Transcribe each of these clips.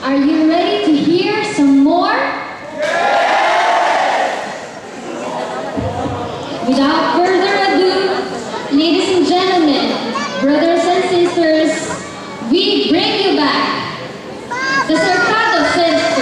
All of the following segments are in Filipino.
Are you ready to hear some more? Without further ado, ladies and gentlemen, brothers and sisters, we bring you back the Cercado Sisters.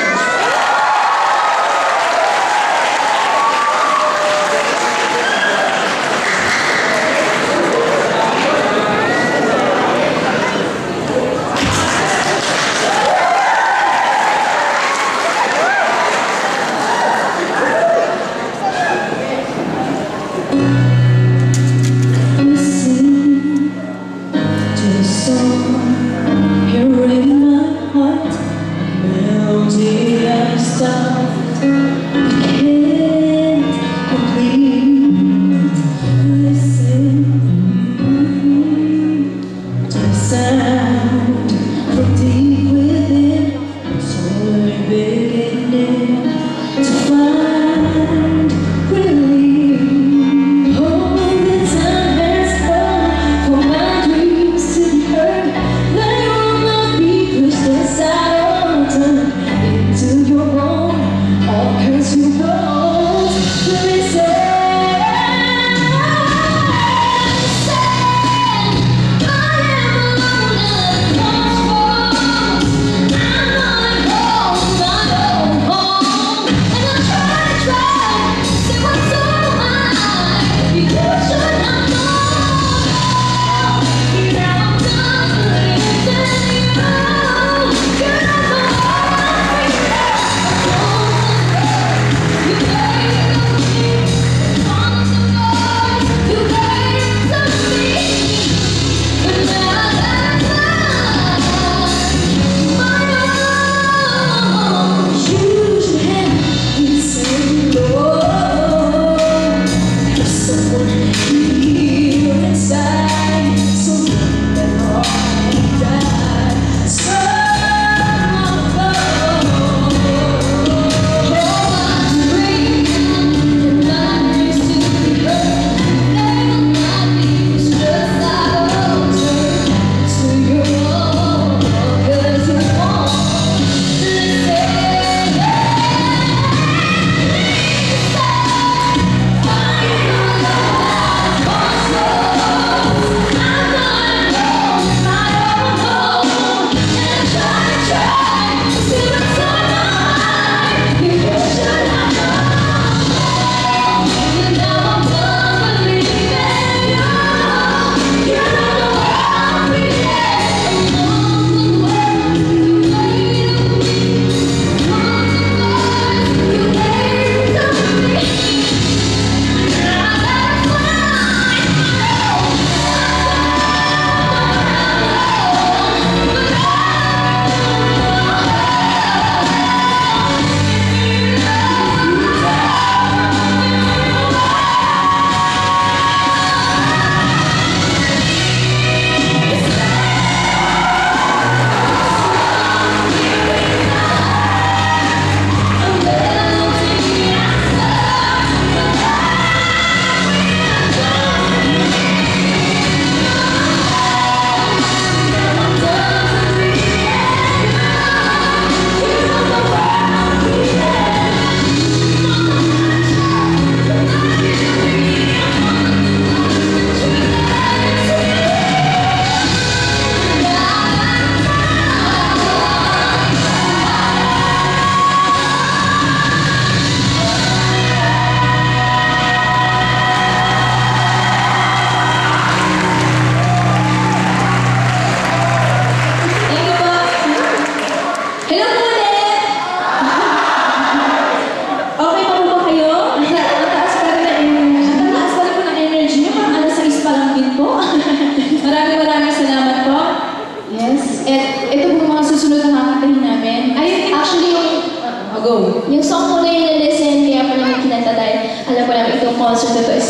Yung song ko na yung na-listen, kaya po namin kinanta dahil alam ko namin itong concert na to is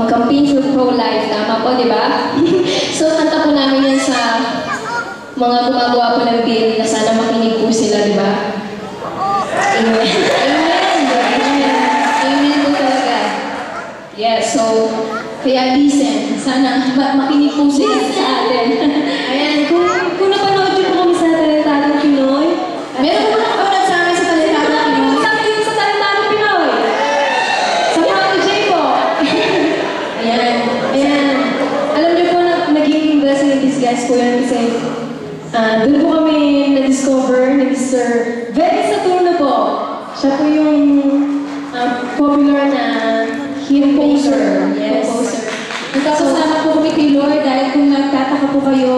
campaign for pro-life. Tama po, di ba? So, kanta po namin yan sa mga gumagawa po ng bill na sana makinig po sila, di ba? Amen. Amen. Amen. Amen po talaga. Yes, so, kaya listen. Sana makinig po sila sa atin. Ayan, kung napanood niyo po kami sa Talentatang Pinoy, Doon po kami na-discover ni Mr. Benny Saturno po. Siya po yung popular na composer. Yes. Composer. Nagkakasama po kami kay Lord dahil kung nagtataka po kayo,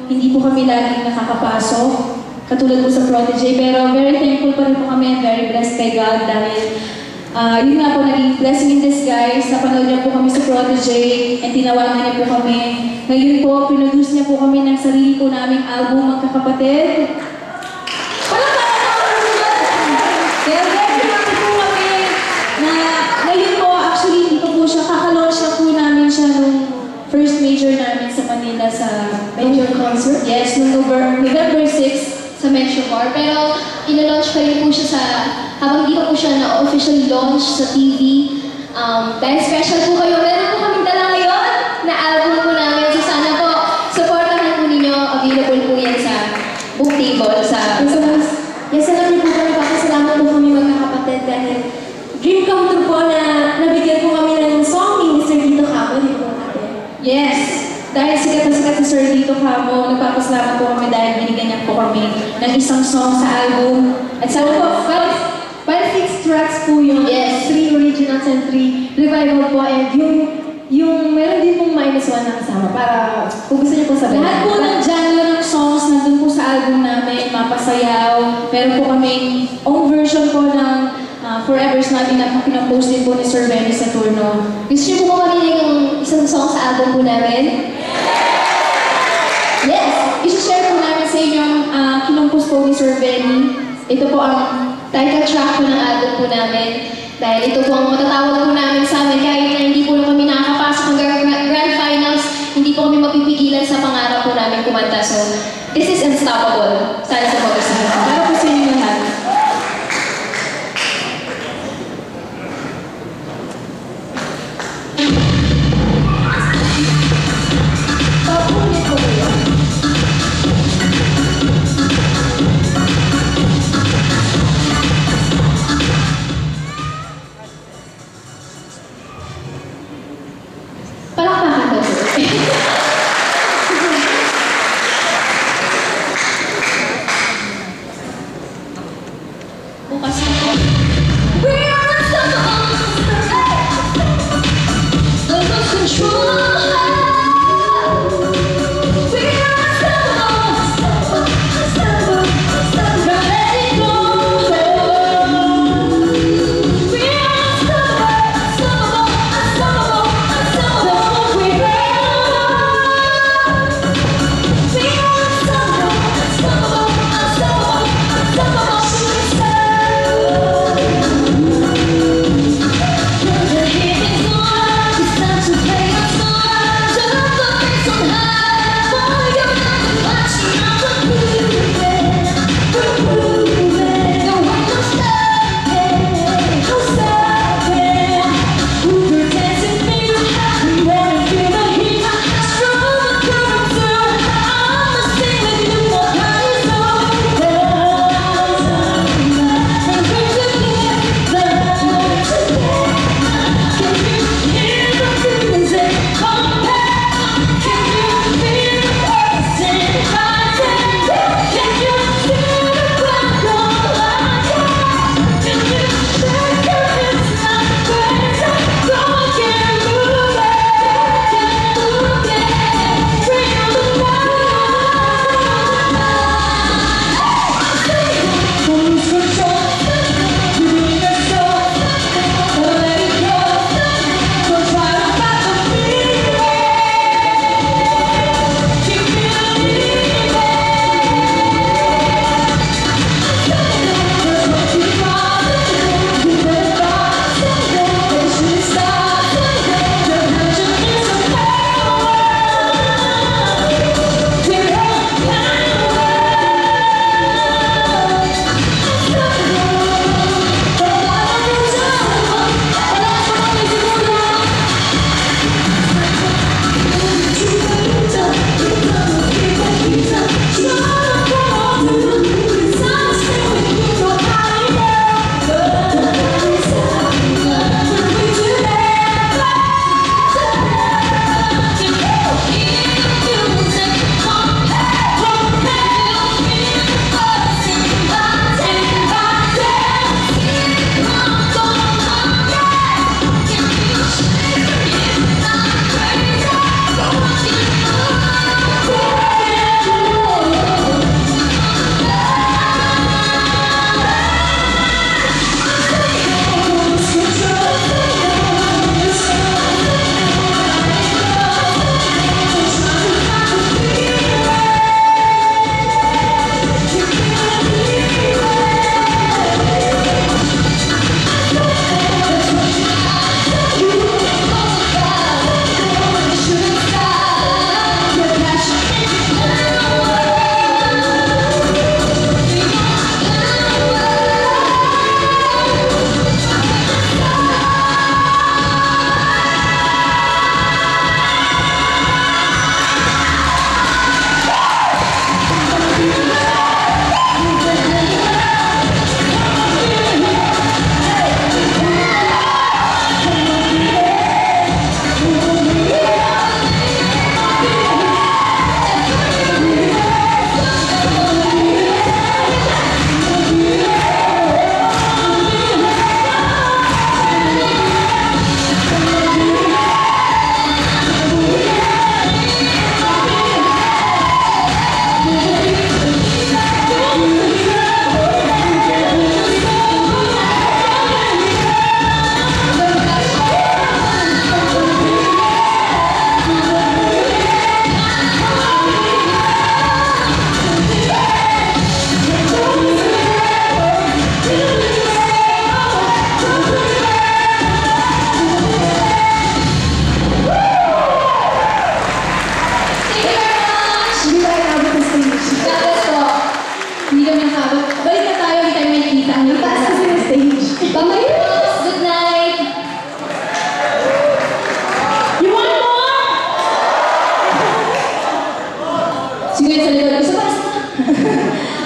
hindi po kami laging nakakapasok. Katulad po sa Prodigy. Pero very thankful pa rin po kami and very blessed kay God dahil yun nga po, naging blessing in disguise. Napanood niya po kami sa Prodigy and tinawagan niya po kami. Ngayon po, pinroduce niya po kami ng sarili po naming album, Magkakapatid. Kaya very happy po kami na ngayon po, actually, hindi po siya, kakalaunch na po namin siya nung first major namin sa Manila sa Major concert. yes, nung November 6 sa Metro Bar. Pero ina-launch pa rin po siya habang di pa po siya na-officially launch sa TV. Dahil special po kayo, meron po kaming dala ngayon na album po namin. So sana po, supportahan po ninyo. Available po yan sa book table. Yes, alam niyo po kami, papasalamat po kami magkakapatid dahil dream come true po na nabigyan po kami ng song ni Mr. Dito Camo, di po natin. Yes! Dahil sikat na sikat si Sir Dito Camo, nagpapasalamat po kami dahil binigyan niya po kami ng isang song sa album. At sana po, bali 6 tracks po yun. Yes. 3 originals and 3 revival po. And yung meron din pong minus 1 na kasama para kung gusto niyo po sabihin. Lahat po ng genre ng songs nandun po sa album namin, Mapasayaw. Meron po kaming own version po ng Forever's natin na pinapost din po ni Sir Benny Saturno. Gusto niyo po marinig yung isang song sa album po namin? Yes! I-share po namin sa inyo ang kinumpos po ni Sir Benny. Ito po ang title track po ng album po namin. Dahil ito po ang matatawag po namin sa amin kahit na hindi po na kami nakakapasok ng grand finals, hindi po kami mapipigilan sa pangarap po namin kumanta. So, this is Unstoppable. Sana sa mga gusto nyo. Para po sa inyo lahat. Palakpakan daw po.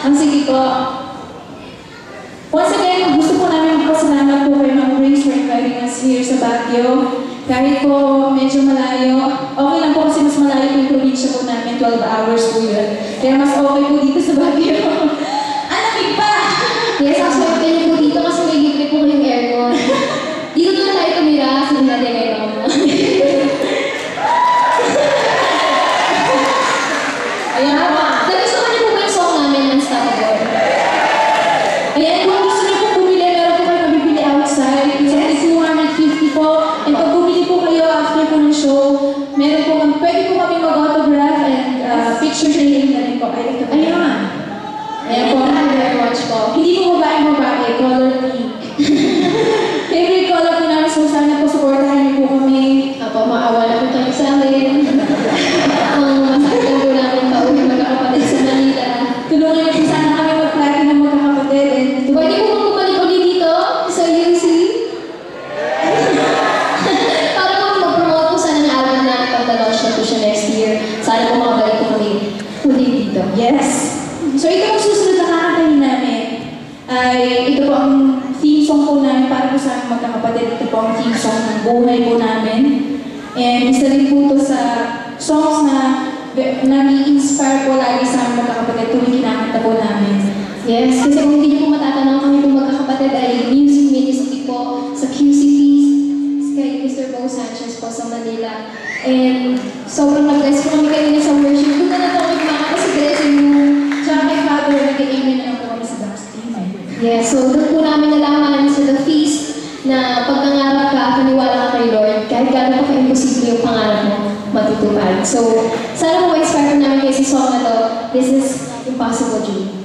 Ang sige po. Once again, gusto po namin magpasalamat po kay Ma'am Grace for inviting us here sa Baguio. Kahit po medyo malayo, okay lang po kasi mas malayo po yung probinsya po namin, 12 hours po yun. Kaya mas okay po dito sa Baguio. Lamig pa! Yes, actually, pwede po dito kasi may libre po kayong aircon. Dito na tayo tumira kasi natin kayo mama. Ayan po. Nagustuhan niyo po ba yung song namin, Unstoppable? Ayan, kung gusto niyo po bumili, meron po kayo mabibili outside. It's only 250 po. And pag bumili po kayo after po ng show, meron po kami, pwede po kami mag-autograph and picture training na rin po. Ayun. Ayan po. Thank you very much po. Hindi po babae, color pink. Favorite color po namin, so sana po supportahan niyo po kami. Apo, maawa na po tayo sa amin. Ang masakit po namin pauwi magkakapatid sa Manila. Tulungan niyo po sana kami mag-platinum ng magkakapatid. And Pwede po bang bumalik ulit dito sa UC? Para po mag-promote po sana ng album namin pagka-launch na po siya next year. Sana po makabalik po kami ulit dito. yes. So ito ang susunod na kakantahin namin. Ay, ito po ang theme song po namin para po sa aming magkakapatid. Ito po ang theme song ng buhay po namin. And isa rin po ito sa songs na nami-inspire po lagi sa aming magkakapatid tuwing kinakanta po namin. Yes, kasi kung hindi niyo po matatanong kami po magkakapatid ay music ministry po sa QC Feast kay Mr. Bo Sanchez po sa Manila. And sobrang nag-bless po kami kanina sa worship. Doon na nato kami kumakanta sa dressing room. Tsaka kay Father, nag-amen na lang po kami sa dance team. Yes, so doon po namin nalaman sa The Feast na pag nangarap ka at naniwala ka kay Lord, kahit gano'n pa ka-imposible yung pangarap mo, matutupad. So, sana po ma-inspire namin kayo sa song na to. This is Impossible Dream.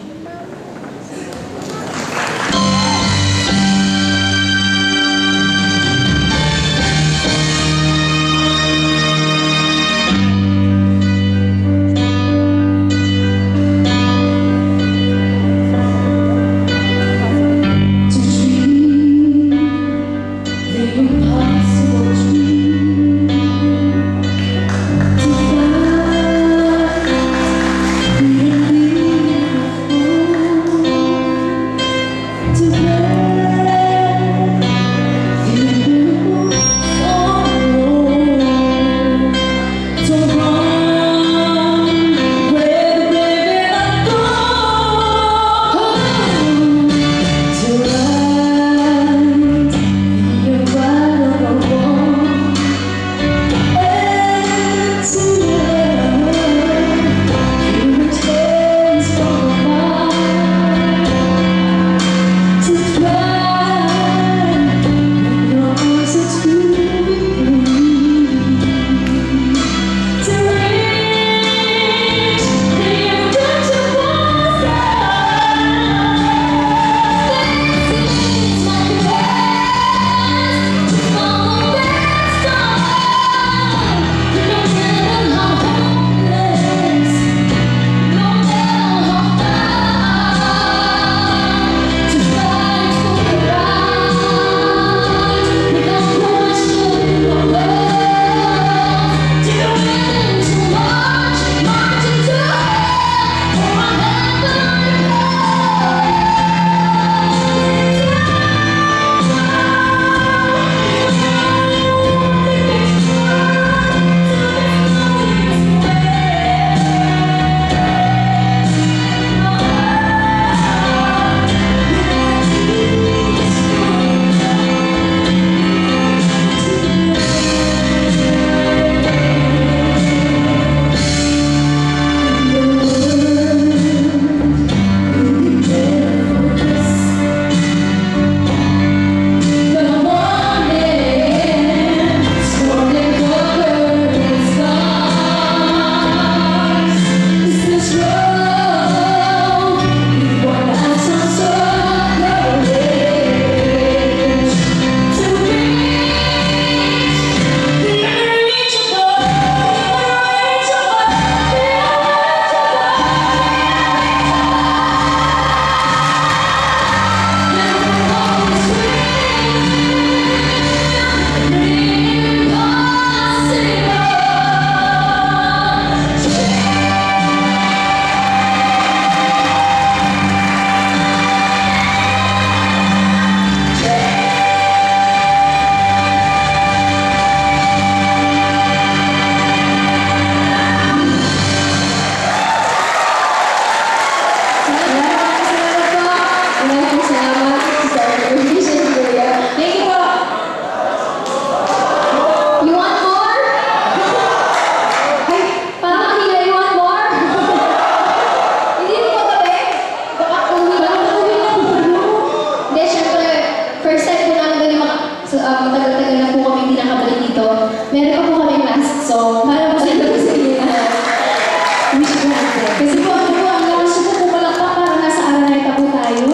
Kasi po, ano po, ang lakas po pumalakpak para nasa Araneta po tayo.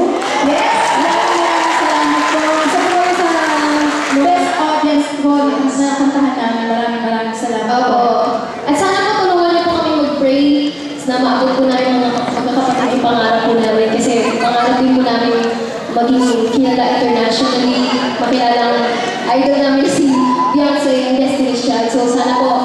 Yes! Maraming salamat po. Sa po sa best audience po na kantahan namin. Maraming salamat po. Oo. At sana po tulungan niyo po kami mag-pray na maabot po namin mga magkakapatid yung pangarap po namin. Kasi pangarap din po namin maging kilala internationally, makilalang idol namin si Beyonce, yung Destiny's Child. So sana po